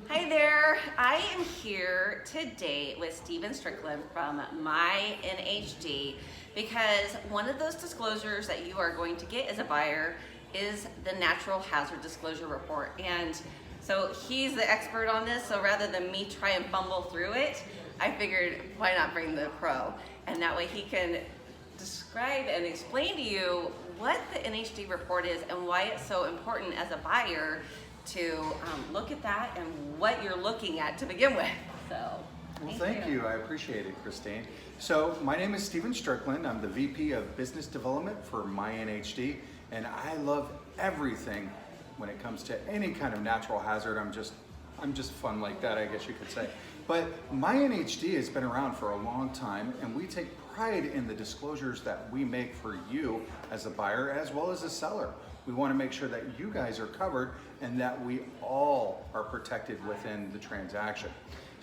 Hi there, I am here today with Steven Strickland from MyNHD because one of those disclosures that you are going to get as a buyer is the natural hazard disclosure report. And so he's the expert on this, so rather than me try and fumble through it, I figured why not bring the pro? And that way he can describe and explain to you what the NHD report is and why it's so important as a buyer to look at that and what you're looking at to begin with. So, well, thank you. I appreciate it, Christine. So my name is Steven Strickland. I'm the VP of Business Development for MyNHD, and I love everything when it comes to any kind of natural hazard. I'm just fun like that, I guess you could say. But MyNHD has been around for a long time, and we take pride in the disclosures that we make for you as a buyer as well as a seller. We want to make sure that you guys are covered and that we all are protected within the transaction.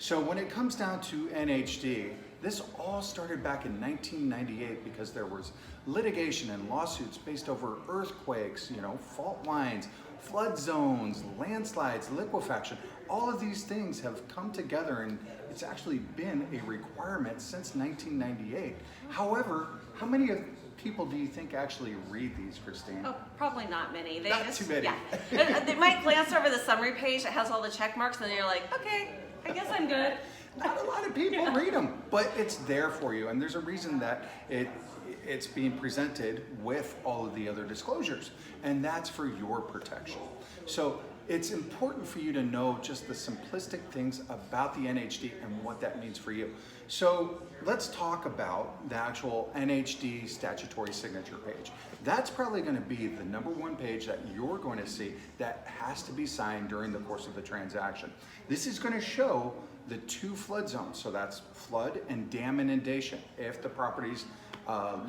So when it comes down to NHD, this all started back in 1998 because there was litigation and lawsuits based over earthquakes, fault lines, flood zones, landslides, liquefaction. All of these things have come together, and it's actually been a requirement since 1998. However, how many people do you think actually read these, Christine? Oh, probably not many. Not too many. Yeah. They might glance over the summary page that has all the check marks, and then you're like, okay, I guess I'm good. Not a lot of people read them, but it's there for you, and there's a reason that it's being presented with all of the other disclosures, and that's for your protection. So it's important for you to know just the simplistic things about the NHD and what that means for you. So let's talk about the actual NHD statutory signature page. That's probably going to be the #1 page that you're going to see that has to be signed during the course of the transaction. This is going to show the 2 flood zones, so that's flood and dam inundation if the property's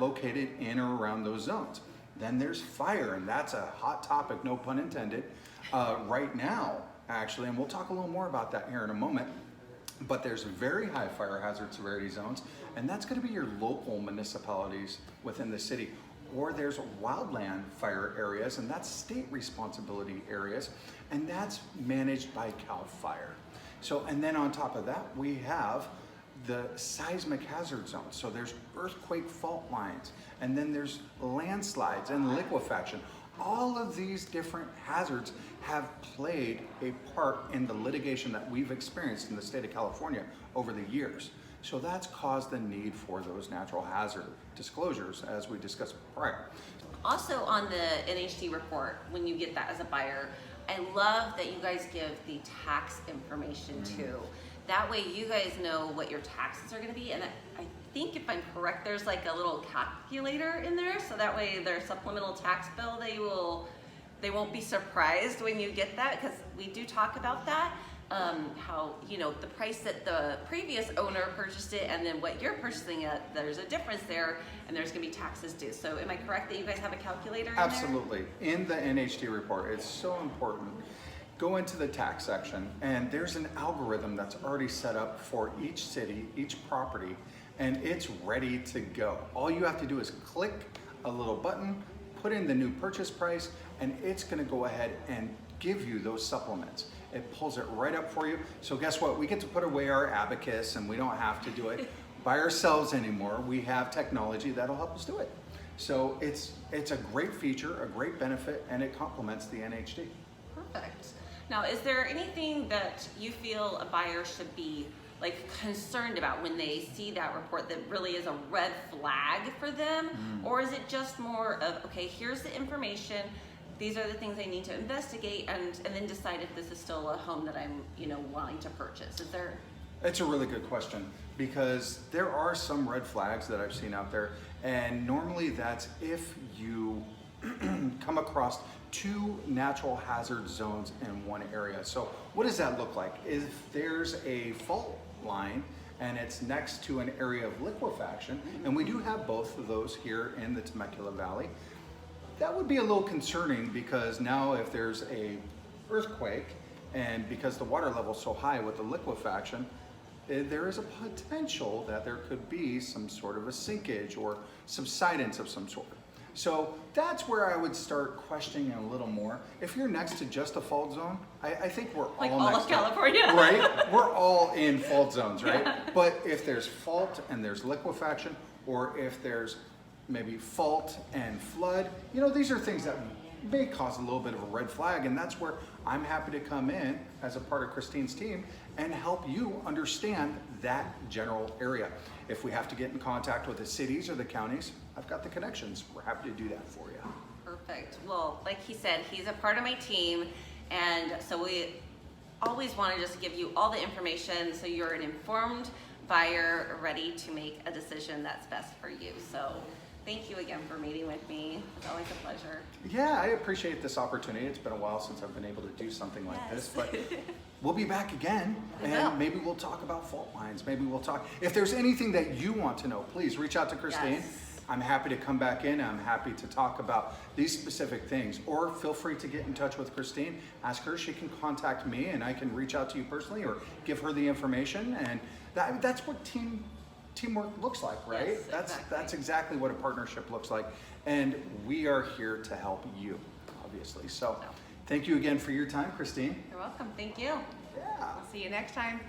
located in or around those zones. Then there's fire, and that's a hot topic, no pun intended, right now, actually, and we'll talk a little more about that here in a moment. But there's very high fire hazard severity zones, and that's going to be your local municipalities within the city. Or there's wildland fire areas, and that's state responsibility areas, and that's managed by CAL FIRE. So, and then on top of that, we have the seismic hazard zones. So there's earthquake fault lines, and then there's landslides and liquefaction. All of these different hazards have played a part in the litigation that we've experienced in the state of California over the years. So that's caused the need for those natural hazard disclosures, as we discussed prior. Also on the NHD report, when you get that as a buyer, I love that you guys give the tax information too. That way you guys know what your taxes are going to be, and I think if I'm correct, there's like a little calculator in there, so that way their supplemental tax bill, they won't be surprised when you get that, because we do talk about that, how the price that the previous owner purchased it and then what you're purchasing it, there's a difference there, and there's going to be taxes due. So am I correct that you guys have a calculator in there? Absolutely. In the NHD report, it's so important. Go into the tax section, and there's an algorithm that's already set up for each city, each property, and it's ready to go. All you have to do is click a little button, put in the new purchase price, and it's going to go ahead and give you those supplements. It pulls it right up for you. So guess what? We get to put away our abacus, and we don't have to do it by ourselves anymore. We have technology that'll help us do it. So it's a great feature, a great benefit, and it complements the NHD. Perfect. Now, is there anything that you feel a buyer should be concerned about when they see that report that really is a red flag for them? Or is it just more of, okay, here's the information, these are the things I need to investigate, and then decide if this is still a home that I'm wanting to purchase? Is there? It's a really good question, because there are some red flags that I've seen out there, and normally that's if you come across 2 natural hazard zones in one area. So what does that look like? If there's a fault line and it's next to an area of liquefaction, and we do have both of those here in the Temecula Valley, that would be a little concerning, because now if there's a earthquake, and because the water level is so high with the liquefaction, there is a potential that there could be some sort of a sinkage or subsidence of some sort. So that's where I would start questioning a little more. If you're next to just a fault zone, I think we're Like all all next of to it. California. for you. Right? We're all in fault zones, right? Yeah. But if there's fault and there's liquefaction, or if there's maybe fault and flood, you know, these are things that may cause a little bit of a red flag, and that's where I'm happy to come in as a part of Christine's team and help you understand that general area. If we have to get in contact with the cities or the counties, I've got the connections. We're happy to do that for you. Perfect. Well, like he said, he's a part of my team, and so we always want to just give you all the information so you're an informed buyer ready to make a decision that's best for you. So thank you again for meeting with me. It's always a pleasure. Yeah, I appreciate this opportunity. It's been a while since I've been able to do something like this, but we'll be back again, and maybe we'll talk about fault lines. Maybe we'll talk. If there's anything that you want to know, please reach out to Christine. Yes. I'm happy to come back in. I'm happy to talk about these specific things. Or feel free to get in touch with Christine. Ask her. She can contact me, and I can reach out to you personally or give her the information. And that's what teamwork looks like, right? Yes, That's exactly what a partnership looks like. And we are here to help you, obviously. So thank you again for your time, Christine. You're welcome. Thank you. Yeah. I'll see you next time.